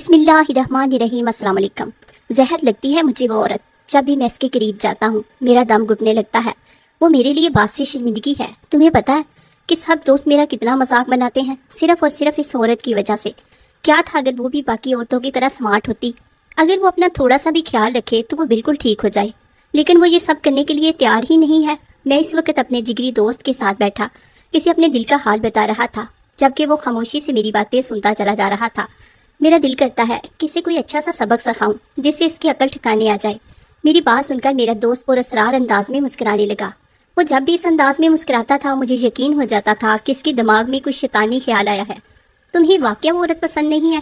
بسم اللہ الرحمن الرحیم۔ السلام علیکم۔ زہر لگتی ہے مجھے وہ عورت، جب بھی میں اس کے قریب جاتا ہوں میرا دم گھٹنے لگتا ہے۔ وہ میرے لیے باعث شرمندگی ہے۔ تمہیں پتہ ہے کہ سب دوست میرا کتنا مذاق بناتے ہیں صرف اور صرف اس عورت کی وجہ سے۔ کیا تھا اگر وہ بھی باقی عورتوں کی طرح سمارٹ ہوتی، اگر وہ اپنا تھوڑا سا بھی خیال رکھے تو وہ بالکل ٹھیک ہو جائے، لیکن وہ یہ سب کرنے کے لیے تیار ہی نہیں ہے۔ میں اس وقت اپنے جگری دوست کے ساتھ بیٹھا اسے اپنے دل کا حال بتا رہا تھا، جبکہ وہ خاموشی سے میری باتیں سنتا چلا جا رہا تھا۔ میرا دل کرتا ہے کہ اسے کوئی اچھا سا سبق سکھاؤں جس سے اس کی عقل ٹھکانے آ جائے۔ میری بات سن کر میرا دوست پراسرار انداز میں مسکرانے لگا۔ وہ جب بھی اس انداز میں مسکراتا تھا مجھے یقین ہو جاتا تھا کہ اس کے دماغ میں کوئی شیطانی خیال آیا ہے۔ تمہیں واقعہ وہ عورت پسند نہیں ہے؟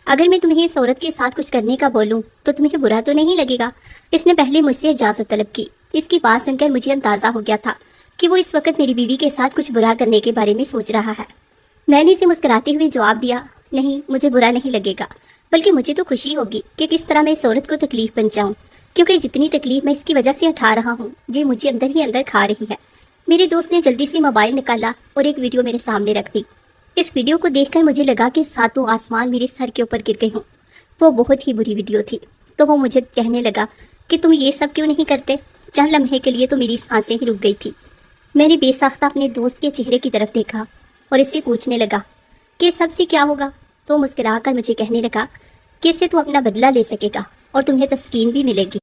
اگر میں تمہیں اس عورت کے ساتھ کچھ کرنے کا بولوں تو تمہیں برا تو نہیں لگے گا؟ اس نے پہلے مجھ سے اجازت طلب کی۔ اس کی بات سن کر مجھے اندازہ ہو گیا تھا کہ وہ اس وقت میری بیوی کے ساتھ کچھ برا کرنے کے بارے میں سوچ رہا ہے۔ میں نے اسے مسکراتے ہوئے جواب دیا، نہیں، مجھے برا نہیں لگے گا، بلکہ مجھے تو خوشی ہوگی کہ کس طرح میں اس عورت کو تکلیف پہنچاؤں، کیونکہ جتنی تکلیف میں اس کی وجہ سے اٹھا رہا ہوں یہ مجھے اندر ہی اندر کھا رہی ہے۔ میرے دوست نے جلدی سے موبائل نکالا اور ایک ویڈیو میرے سامنے رکھ دی۔ اس ویڈیو کو دیکھ کر مجھے لگا کہ ساتوں آسمان میرے سر کے اوپر گر گئے ہوں۔ وہ بہت ہی بری ویڈیو تھی۔ تو وہ مجھے کہنے لگا کہ تم یہ سب کیوں نہیں کرتے؟ چند لمحے کے لیے تو میری سانسیں ہی رک گئی تھی۔ میں نے بے ساختہ اپنے دوست کے چہرے کی طرف دیکھا اور اسے پوچھنے لگا کہ سب سے کیا ہوگا؟ تو مسکرا کر مجھے کہنے لگا کہ اس سے تو اپنا بدلہ لے سکے گا اور تمہیں تسکین بھی ملے گی۔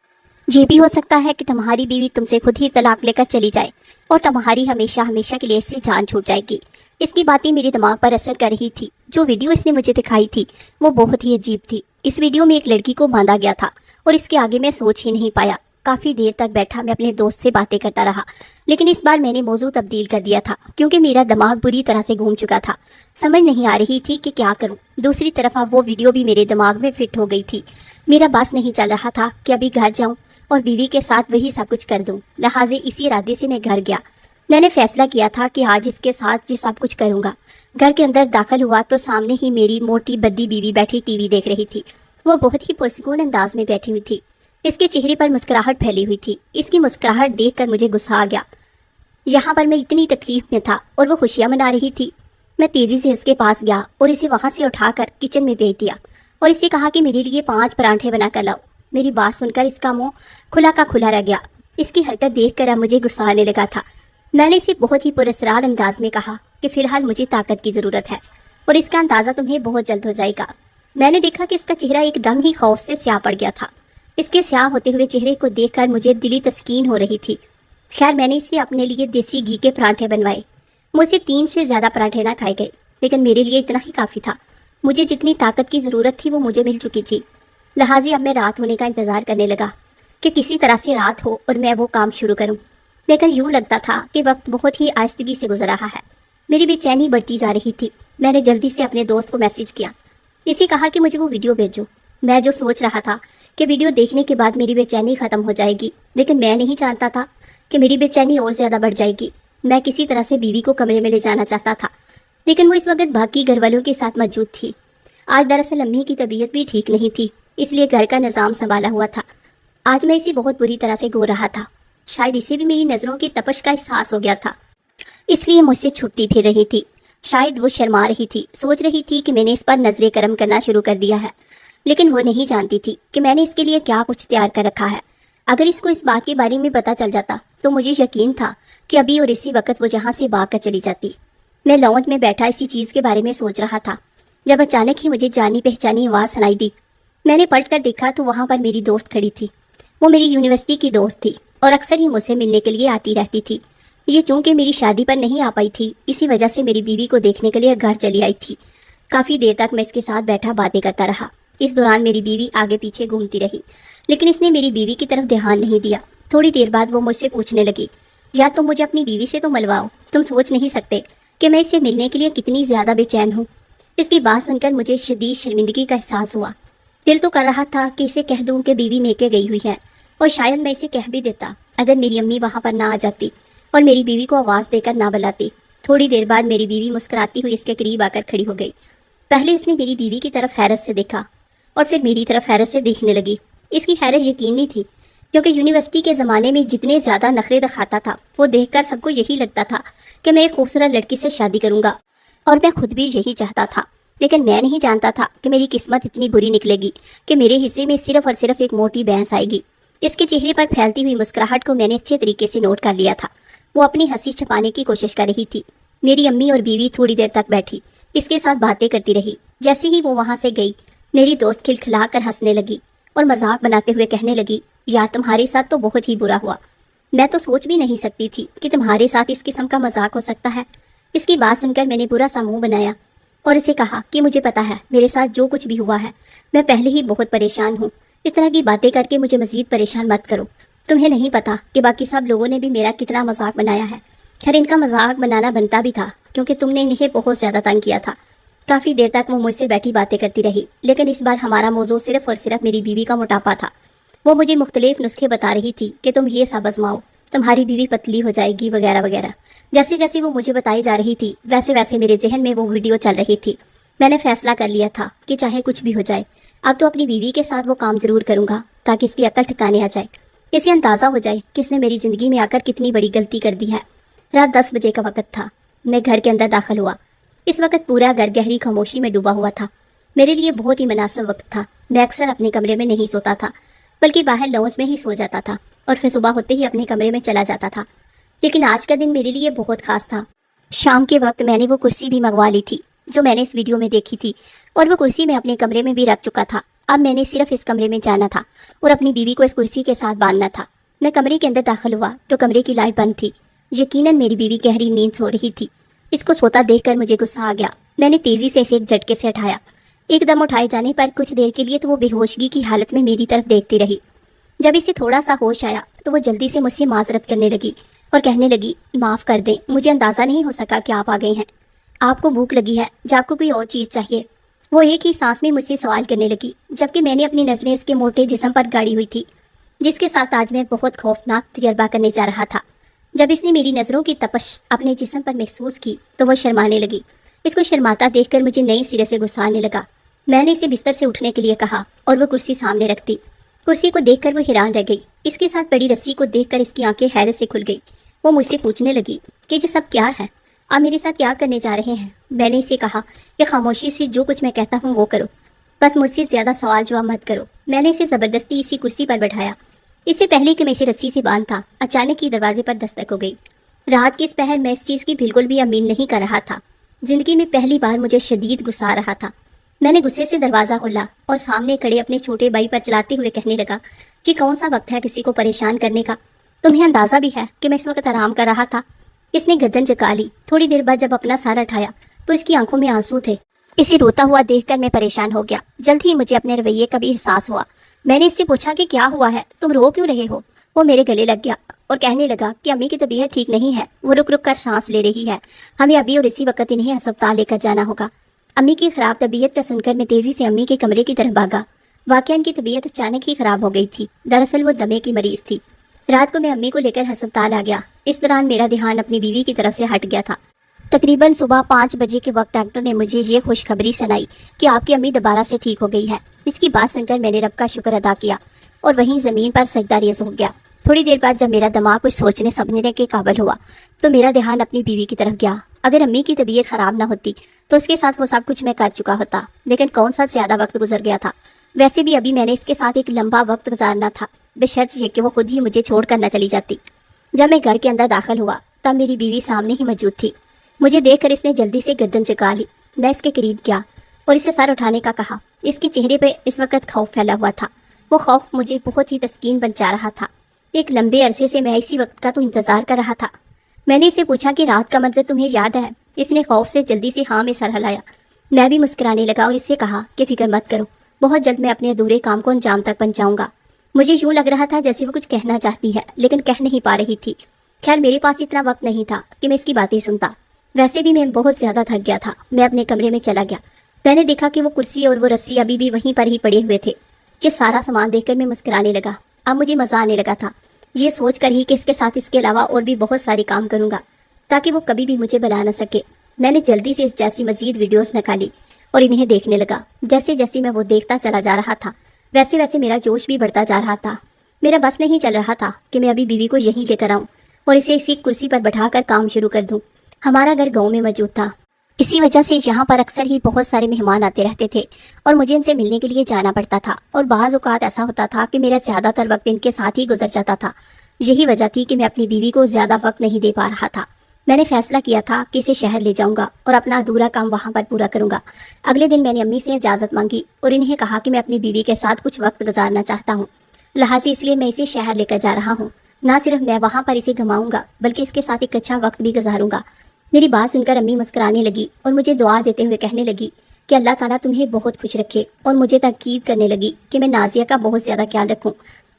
یہ بھی ہو سکتا ہے کہ تمہاری بیوی تم سے خود ہی طلاق لے کر چلی جائے اور تمہاری ہمیشہ ہمیشہ کے لیے اس سے جان چھوٹ جائے گی۔ اس کی باتیں میرے دماغ پر اثر کر رہی تھی۔ جو ویڈیو اس نے مجھے دکھائی تھی وہ بہت ہی عجیب تھی۔ اس ویڈیو میں ایک لڑکی کو باندھا گیا تھا اور اس کے آگے میں سوچ ہی نہیں پایا۔ کافی دیر تک بیٹھا میں اپنے دوست سے باتیں کرتا رہا، لیکن اس بار میں نے موضوع تبدیل کر دیا تھا کیونکہ میرا دماغ بری طرح سے گھوم چکا تھا۔ سمجھ نہیں آ رہی تھی کہ کیا کروں۔ دوسری طرف اب وہ ویڈیو بھی میرے دماغ میں فٹ ہو گئی تھی۔ میرا بس نہیں چل رہا تھا کہ ابھی گھر جاؤں اور بیوی کے ساتھ وہی سب کچھ کر دوں۔ لہٰذا اسی ارادے سے میں گھر گیا۔ میں نے فیصلہ کیا تھا کہ آج اس کے ساتھ یہ سب کچھ کروں گا۔ گھر کے اندر داخل ہوا تو سامنے ہی میری موٹی بدی بیوی بیٹھی ٹی وی دیکھ رہی تھی۔ وہ بہت ہی پرسکون انداز میں بیٹھی ہوئی تھی۔ اس کے چہرے پر مسکراہٹ پھیلی ہوئی تھی۔ اس کی مسکراہٹ دیکھ کر مجھے غصہ آ گیا۔ یہاں پر میں اتنی تکلیف میں تھا اور وہ خوشیاں منا رہی تھی۔ میں تیزی سے اس کے پاس گیا اور اسے وہاں سے اٹھا کر کچن میں بھیج دیا اور اسے کہا کہ میرے لیے 5 پراٹھے بنا کر لاؤ۔ میری بات سن کر اس کا منہ کھلا کا کھلا رہ گیا۔ اس کی حرکت دیکھ کر اب مجھے غصہ آنے لگا تھا۔ میں نے اسے بہت ہی پراسرار انداز میں کہا کہ فی الحال مجھے طاقت کی ضرورت ہے اور اس کا اندازہ تمہیں بہت جلد ہو جائے گا۔ میں نے دیکھا کہ اس کا چہرہ ایک دم ہی خوف سے سیاہ پڑ گیا تھا۔ اس کے سیاہ ہوتے ہوئے چہرے کو دیکھ کر مجھے دلی تسکین ہو رہی تھی۔ خیر میں نے اسے اپنے لیے دیسی گھی کے پراٹھے بنوائے۔ مجھ سے 3 سے زیادہ پراٹھے نہ کھائے گئے، لیکن میرے لیے اتنا ہی کافی تھا۔ مجھے جتنی طاقت کی ضرورت تھی وہ مجھے مل چکی تھی۔ لہٰذا اب میں رات ہونے کا انتظار کرنے لگا کہ کسی طرح سے رات ہو اور میں وہ کام شروع کروں، لیکن یوں لگتا تھا کہ وقت بہت ہی آہستگی سے گزر رہا ہے۔ میری بے چینی بڑھتی جا رہی تھی۔ میں نے جلدی سے اپنے دوست کو میسج کیا، اسے کہا کہ مجھے وہ ویڈیو بھیجو۔ میں جو سوچ رہا تھا کہ ویڈیو دیکھنے کے بعد میری بے چینی ختم ہو جائے گی، لیکن میں نہیں جانتا تھا کہ میری بے چینی اور زیادہ بڑھ جائے گی۔ میں کسی طرح سے بیوی کو کمرے میں لے جانا چاہتا تھا، لیکن وہ اس وقت باقی گھر والوں کے ساتھ موجود تھی۔ آج دراصل امی کی طبیعت بھی ٹھیک نہیں تھی، اس لیے گھر کا نظام سنبھالا ہوا تھا۔ آج میں اسے بہت بری طرح سے گو رہا تھا۔ شاید اسے بھی میری نظروں کی تپش کا احساس ہو گیا تھا، اس لیے مجھ سے چھپتی پھر رہی تھی۔ شاید وہ شرما رہی تھی، سوچ رہی تھی کہ میں نے اس پر نظر کرم کرنا شروع کر دیا ہے، لیکن وہ نہیں جانتی تھی کہ میں نے اس کے لیے کیا کچھ تیار کر رکھا ہے۔ اگر اس کو اس بات کے بارے میں پتہ چل جاتا تو مجھے یقین تھا کہ ابھی اور اسی وقت وہ جہاں سے بھاگ کر چلی جاتی۔ میں لاؤنج میں بیٹھا اسی چیز کے بارے میں سوچ رہا تھا جب اچانک ہی مجھے جانی پہچانی آواز سنائی دی۔ میں نے پلٹ کر دیکھا تو وہاں پر میری دوست کھڑی تھی۔ وہ میری یونیورسٹی کی دوست تھی اور اکثر ہی مجھ سے ملنے کے لیے آتی رہتی تھی۔ یہ چونکہ میری شادی پر نہیں آ پائی تھی، اسی وجہ سے میری بیوی کو دیکھنے کے لیے گھر چلی آئی تھی۔ کافی دیر تک میں اس کے ساتھ بیٹھا باتیں کرتا رہا۔ اس دوران میری بیوی آگے پیچھے گھومتی رہی، لیکن اس نے میری بیوی کی طرف دھیان نہیں دیا۔ تھوڑی دیر بعد وہ مجھ سے پوچھنے لگی، یا تم مجھے اپنی بیوی سے تو ملواؤ، تم سوچ نہیں سکتے کہ میں اس سے ملنے کے لیے کتنی زیادہ بے چین ہوں۔ اس کی بات سن کر مجھے شدید شرمندگی کا احساس ہوا۔ دل تو کر رہا تھا کہ اسے کہہ دوں کہ بیوی میکے گئی ہوئی ہے، اور شاید میں اسے کہہ بھی دیتا اگر میری امی وہاں پر نہ آ جاتی اور میری بیوی کو آواز دے کر نہ بلاتی۔ تھوڑی دیر بعد میری بیوی مسکراتی ہوئی اس کے قریب آ کر کھڑی ہو گئی۔ پہلے اس نے میری بیوی کی طرف حیرت سے دیکھا اور پھر میری طرف حیرت سے دیکھنے لگی۔ اس کی حیرت یقینی تھی، کیونکہ یونیورسٹی کے زمانے میں جتنے زیادہ نخرے دکھاتا تھا وہ دیکھ کر سب کو یہی لگتا تھا کہ میں ایک خوبصورت لڑکی سے شادی کروں گا، اور میں خود بھی یہی چاہتا تھا۔ لیکن میں نہیں جانتا تھا کہ میری قسمت اتنی بری نکلے گی کہ میرے حصے میں صرف اور صرف ایک موٹی بھینس آئے گی۔ اس کے چہرے پر پھیلتی ہوئی مسکراہٹ کو میں نے اچھے طریقے سے نوٹ کر لیا تھا۔ وہ اپنی ہنسی چھپانے کی کوشش کر رہی تھی۔ میری امی اور بیوی تھوڑی دیر تک بیٹھی اس کے ساتھ باتیں کرتی رہی۔ جیسے ہی وہ وہاں سے گئی، میری دوست کھلکھلا کر ہنسنے لگی اور مذاق بناتے ہوئے کہنے لگی، یار تمہارے ساتھ تو بہت ہی برا ہوا۔ میں تو سوچ بھی نہیں سکتی تھی کہ تمہارے ساتھ اس قسم کا مذاق ہو سکتا ہے۔ اس کی بات سن کر میں نے برا سا منہ بنایا اور اسے کہا کہ مجھے پتا ہے میرے ساتھ جو کچھ بھی ہوا ہے، میں پہلے ہی بہت پریشان ہوں۔ اس طرح کی باتیں کر کے مجھے مزید پریشان مت کرو۔ تمہیں نہیں پتا کہ باقی سب لوگوں نے بھی میرا کتنا مذاق بنایا ہے۔ خیر ان کا مذاق بنانا بنتا بھی تھا کیونکہ تم نے انہیں بہت زیادہ تنگ کیا تھا۔ کافی دیر تک وہ مجھ سے بیٹھی باتیں کرتی رہی، لیکن اس بار ہمارا موضوع صرف اور صرف میری بیوی کا موٹاپا تھا۔ وہ مجھے مختلف نسخے بتا رہی تھی کہ تم یہ سب آزماؤ، تمہاری بیوی پتلی ہو جائے گی وغیرہ وغیرہ۔ جیسے جیسے وہ مجھے بتائی جا رہی تھی ویسے ویسے میرے ذہن میں وہ ویڈیو چل رہی تھی۔ میں نے فیصلہ کر لیا تھا کہ چاہے کچھ بھی ہو جائے، اب تو اپنی بیوی کے ساتھ وہ کام ضرور کروں گا تاکہ اس کی عقل ٹھکانے آ جائے، اسے اندازہ ہو جائے کہ اس نے میری زندگی میں آ کر کتنی بڑی غلطی کر دی ہے۔ رات 10 بجے کا وقت تھا۔ میں گھر کے اندر داخل ہوا۔ اس وقت پورا گھر گہری خاموشی میں ڈوبا ہوا تھا۔ میرے لیے بہت ہی مناسب وقت تھا۔ میں اکثر اپنے کمرے میں نہیں سوتا تھا بلکہ باہر لاؤنج میں ہی سو جاتا تھا اور پھر صبح ہوتے ہی اپنے کمرے میں چلا جاتا تھا۔ لیکن آج کا دن میرے لیے بہت خاص تھا۔ شام کے وقت میں نے وہ کرسی بھی منگوا لی تھی جو میں نے اس ویڈیو میں دیکھی تھی، اور وہ کرسی میں اپنے کمرے میں بھی رکھ چکا تھا۔ اب میں نے صرف اس کمرے میں جانا تھا اور اپنی بیوی کو اس کرسی کے ساتھ باندھنا تھا۔ میں کمرے کے اندر داخل ہوا تو کمرے کی لائٹ بند تھی۔ یقیناً میری بیوی گہری نیند سو رہی تھی۔ اس کو سوتا دیکھ کر مجھے غصہ آ گیا۔ میں نے تیزی سے اسے ایک جھٹکے سے اٹھایا۔ ایک دم اٹھائے جانے پر کچھ دیر کے لیے تو وہ بے ہوشگی کی حالت میں میری طرف دیکھتی رہی۔ جب اسے تھوڑا سا ہوش آیا تو وہ جلدی سے مجھ سے معذرت کرنے لگی اور کہنے لگی، معاف کر دیں، مجھے اندازہ نہیں ہو سکا کہ آپ آ گئے ہیں۔ آپ کو بھوک لگی ہے یا آپ کو کوئی اور چیز چاہیے؟ وہ ایک ہی سانس میں مجھ سے سوال کرنے لگی، جبکہ میں نے اپنی نظریں اس کے موٹے جسم پر گاڑی ہوئی تھی جس کے ساتھ آج میں بہت خوفناک تجربہ کرنے جا رہا تھا۔ جب اس نے میری نظروں کی تپش اپنے جسم پر محسوس کی تو وہ شرمانے لگی۔ اس کو شرماتا دیکھ کر مجھے نئی سرے سے غصہ آنے لگا۔ میں نے اسے بستر سے اٹھنے کے لیے کہا اور وہ کرسی سامنے رکھ دی۔ کرسی کو دیکھ کر وہ حیران رہ گئی۔ اس کے ساتھ پڑی رسی کو دیکھ کر اس کی آنکھیں حیرت سے کھل گئی۔ وہ مجھ سے پوچھنے لگی کہ یہ سب کیا ہے؟ آپ میرے ساتھ کیا کرنے جا رہے ہیں؟ میں نے اسے کہا کہ خاموشی سے جو کچھ میں کہتا ہوں وہ کرو، بس مجھ سے زیادہ سوال جواب مت کرو۔ میں نے اسے زبردستی اسی کرسی پر بٹھایا۔ اس سے پہلے کہ میں اسے رسی سے باندھتا، اچانک ہی دروازے پر دستک ہو گئی۔ رات کی اس پہر میں اس چیز کی بالکل بھی امید نہیں کر رہا تھا۔ زندگی میں پہلی بار مجھے شدید غصہ آ رہا تھا۔ میں نے غصے سے دروازہ کھولا اور سامنے کھڑے اپنے چھوٹے بھائی پر چلاتے ہوئے کہنے لگا، یہ کون سا وقت ہے کسی کو پریشان کرنے کا؟ تمہیں اندازہ بھی ہے کہ میں اس وقت آرام کر رہا تھا؟ اس نے گردن جھکا لی۔ تھوڑی دیر بعد جب اپنا سر اٹھایا تو اس کی آنکھوں میں آنسو تھے۔ اسے روتا ہوا دیکھ کر میں پریشان ہو گیا۔ جلد ہی مجھے اپنے رویے کا بھی احساس ہوا۔ میں نے اس سے پوچھا کہ کیا ہوا ہے، تم رو کیوں رہے ہو؟ وہ میرے گلے لگ گیا اور کہنے لگا کہ امی کی طبیعت ٹھیک نہیں ہے، وہ رک رک کر سانس لے رہی ہے، ہمیں ابھی اور اسی وقت انہیں ہسپتال لے کر جانا ہوگا۔ امی کی خراب طبیعت کا سن کر میں تیزی سے امی کے کمرے کی طرف بھاگا۔ واقعہ ان کی طبیعت اچانک ہی خراب ہو گئی تھی۔ دراصل وہ دمے کی مریض تھی۔ رات کو میں امی کو لے کر ہسپتال آ گیا۔ اس دوران میرا دھیان اپنی بیوی کی طرف سے ہٹ گیا تھا۔ تقریباً صبح 5 بجے کے وقت ڈاکٹر نے مجھے یہ خوشخبری سنائی کہ آپ کی امی دوبارہ سے ٹھیک ہو گئی ہے۔ اس کی بات سن کر میں نے رب کا شکر ادا کیا اور وہیں زمین پر سجدہ ریز ہو گیا۔ تھوڑی دیر بعد جب میرا دماغ کچھ سوچنے سمجھنے کے قابل ہوا تو میرا دھیان اپنی بیوی کی طرف گیا۔ اگر امی کی طبیعت خراب نہ ہوتی تو اس کے ساتھ وہ سب کچھ میں کر چکا ہوتا، لیکن کون سا زیادہ وقت گزر گیا تھا۔ ویسے بھی ابھی میں نے اس کے ساتھ ایک لمبا وقت گزارنا تھا، بشرط یہ کہ وہ خود ہی مجھے چھوڑ کر نہ چلی جاتی۔ جب میں گھر کے اندر داخل ہوا تب میری بیوی سامنے ہی موجود تھی۔ مجھے دیکھ کر اس نے جلدی سے گردن جھکا لی۔ میں اس کے قریب گیا اور اسے سر اٹھانے کا کہا۔ اس کے چہرے پہ اس وقت خوف پھیلا ہوا تھا۔ وہ خوف مجھے بہت ہی تسکین پہنچا رہا تھا۔ ایک لمبے عرصے سے میں اسی وقت کا تو انتظار کر رہا تھا۔ میں نے اسے پوچھا کہ رات کا منظر تمہیں یاد ہے؟ اس نے خوف سے جلدی سے ہاں میں سر ہلایا۔ میں بھی مسکرانے لگا اور اس سے کہا کہ فکر مت کرو، بہت جلد میں اپنے ادھورے کام کو انجام تک پہنچاؤں گا۔ مجھے یوں لگ رہا تھا جیسے وہ کچھ کہنا چاہتی ہے لیکن کہہ نہیں پا رہی تھی۔ خیر میرے پاس اتنا وقت نہیں تھا کہ میں اس کی باتیں سنتا۔ ویسے بھی میں بہت زیادہ تھک گیا تھا۔ میں اپنے کمرے میں چلا گیا۔ میں نے دیکھا کہ وہ کرسی اور وہ رسی ابھی بھی وہیں پر ہی پڑے ہوئے تھے۔ یہ سارا سامان دیکھ کر میں مسکرانے لگا۔ اب مجھے مزہ آنے لگا تھا، یہ سوچ کر ہی کہ اس کے ساتھ اس کے علاوہ اور بھی بہت سارے کام کروں گا تاکہ وہ کبھی بھی مجھے بلا نہ سکے۔ میں نے جلدی سے اس جیسی مزید ویڈیوز نکالی اور انہیں دیکھنے لگا۔ جیسے جیسے میں وہ دیکھتا چلا جا رہا تھا ویسے ویسے میرا جوش بھی بڑھتا جا رہا تھا۔ میرا بس نہیں چل رہا تھا کہ میں ابھی بیوی کو یہیں لے کر آؤں اور اسے اسی کرسی پر بٹھا کر کام شروع کر دوں۔ ہمارا گھر گاؤں میں موجود تھا۔ اسی وجہ سے یہاں پر اکثر ہی بہت سارے مہمان آتے رہتے تھے اور مجھے ان سے ملنے کے لیے جانا پڑتا تھا، اور بعض اوقات ایسا ہوتا تھا کہ میرا زیادہ تر وقت ان کے ساتھ ہی گزر جاتا تھا۔ یہی وجہ تھی کہ میں اپنی بیوی کو زیادہ وقت نہیں دے پا رہا تھا۔ میں نے فیصلہ کیا تھا کہ اسے شہر لے جاؤں گا اور اپنا ادھورا کام وہاں پر پورا کروں گا۔ اگلے دن میں نے امی سے اجازت مانگی اور انہیں کہا کہ میں اپنی بیوی کے ساتھ کچھ وقت گزارنا چاہتا ہوں، لہٰذا اس لیے میں اسے شہر لے کر جا رہا ہوں۔ نہ صرف میں وہاں پر اسے گھماؤں گا بلکہ اس کے ساتھ ایک اچھا وقت بھی گزاروں گا۔ میری بات سن کر امی مسکرانے لگی اور مجھے دعا دیتے ہوئے کہنے لگی کہ اللہ تعالیٰ تمہیں بہت خوش رکھے، اور مجھے تاکید کرنے لگی کہ میں نازیہ کا بہت زیادہ خیال رکھوں۔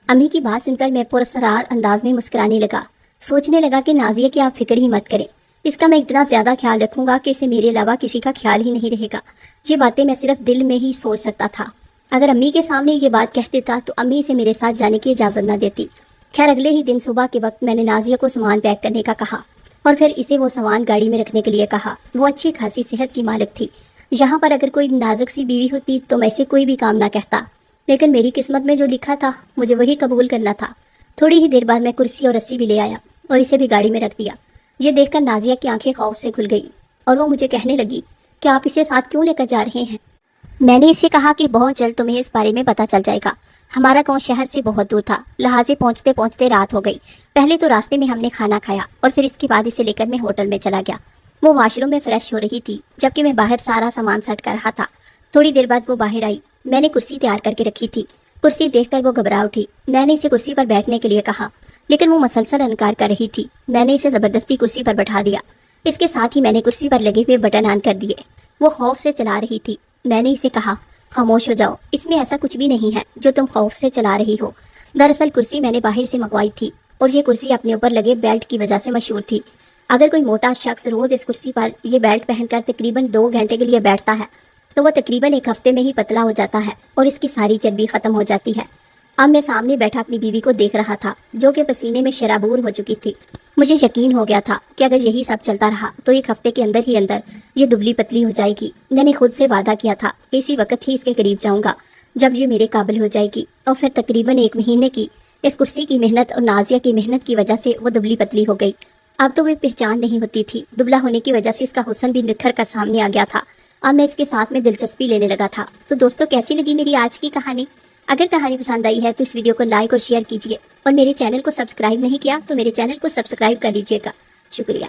امی کی بات سن کر میں پراسرار انداز میں مسکرانے لگا، سوچنے لگا کہ نازیہ کی آپ فکر ہی مت کریں، اس کا میں اتنا زیادہ خیال رکھوں گا کہ اسے میرے علاوہ کسی کا خیال ہی نہیں رہے گا۔ یہ باتیں میں صرف دل میں ہی سوچ سکتا تھا۔ اگر امی کے سامنے یہ بات کہہ دیتا تو امی اسے میرے ساتھ جانے کی اجازت نہ دیتی۔ خیر اگلے ہی دن صبح کے وقت میں نے نازیہ کو سامان پیک کرنے کا کہا اور پھر اسے وہ سامان گاڑی میں رکھنے کے لیے کہا۔ وہ اچھی خاصی صحت کی مالک تھی۔ یہاں پر اگر کوئی نازک سی بیوی ہوتی تو میں اسے کوئی بھی کام نہ کہتا، لیکن میری قسمت میں جو لکھا تھا مجھے وہی قبول کرنا تھا۔ تھوڑی ہی دیر بعد میں کرسی اور رسی بھی لے آیا اور اسے بھی گاڑی میں رکھ دیا۔ یہ دیکھ کر نازیہ کی آنکھیں خوف سے کھل گئی اور وہ مجھے کہنے لگی کہ آپ اسے ساتھ کیوں لے کر جا رہے ہیں؟ میں نے اسے کہا کہ بہت جلد تمہیں اس بارے میں پتہ چل جائے گا۔ ہمارا گاؤں شہر سے بہت دور تھا، لہٰذا پہنچتے پہنچتے رات ہو گئی۔ پہلے تو راستے میں ہم نے کھانا کھایا اور پھر اس کے بعد اسے لے کر میں ہوٹل میں چلا گیا۔ وہ واش روم میں فریش ہو رہی تھی جبکہ میں باہر سارا سامان سیٹ کر رہا تھا۔ تھوڑی دیر بعد وہ باہر آئی۔ میں نے کرسی تیار کر کے رکھی تھی۔ کرسی دیکھ کر وہ گھبرا اٹھی۔ میں نے اسے کرسی پر بیٹھنے کے لیے کہا لیکن وہ مسلسل انکار کر رہی تھی۔ میں نے اسے زبردستی کرسی پر بٹھا دیا۔ اس کے ساتھ ہی میں نے کرسی پر لگے ہوئے بٹن آن کر دیے۔ وہ خوف سے چلا رہی تھی۔ میں نے اسے کہا خاموش ہو جاؤ، اس میں ایسا کچھ بھی نہیں ہے جو تم خوف سے چلا رہی ہو۔ دراصل کرسی میں نے باہر سے منگوائی تھی اور یہ کرسی اپنے اوپر لگے بیلٹ کی وجہ سے مشہور تھی۔ اگر کوئی موٹا شخص روز اس کرسی پر یہ بیلٹ پہن کر تقریباً 2 گھنٹے کے لیے بیٹھتا ہے تو وہ تقریباً 1 ہفتے میں ہی پتلا ہو جاتا ہے اور اس کی ساری چربی ختم ہو جاتی ہے۔ اب میں سامنے بیٹھا اپنی بیوی کو دیکھ رہا تھا جو کہ پسینے میں شرابور ہو چکی تھی۔ مجھے یقین ہو گیا تھا کہ اگر یہی سب چلتا رہا تو 1 ہفتے کے اندر یہ دبلی پتلی ہو جائے گی۔ میں نے خود سے وعدہ کیا تھا کہ اسی وقت ہی اس کے قریب جاؤں گا جب یہ میرے قابل ہو جائے گی، اور پھر تقریباً 1 مہینے کی اس کرسی کی محنت اور نازیہ کی محنت کی وجہ سے وہ دبلی پتلی ہو گئی۔ اب تو وہ پہچان نہیں ہوتی تھی۔ دبلا ہونے کی وجہ سے اس کا حسن بھی نکھر کر سامنے آ گیا تھا۔ اب میں اس کے ساتھ میں دلچسپی لینے لگا تھا۔ تو دوستوں کیسی لگی میری آج کی کہانی؟ اگر کہانی پسند آئی ہے تو اس ویڈیو کو لائک اور شیئر کیجیے، اور میرے چینل کو سبسکرائب نہیں کیا تو میرے چینل کو سبسکرائب کر لیجیے گا۔ شکریہ۔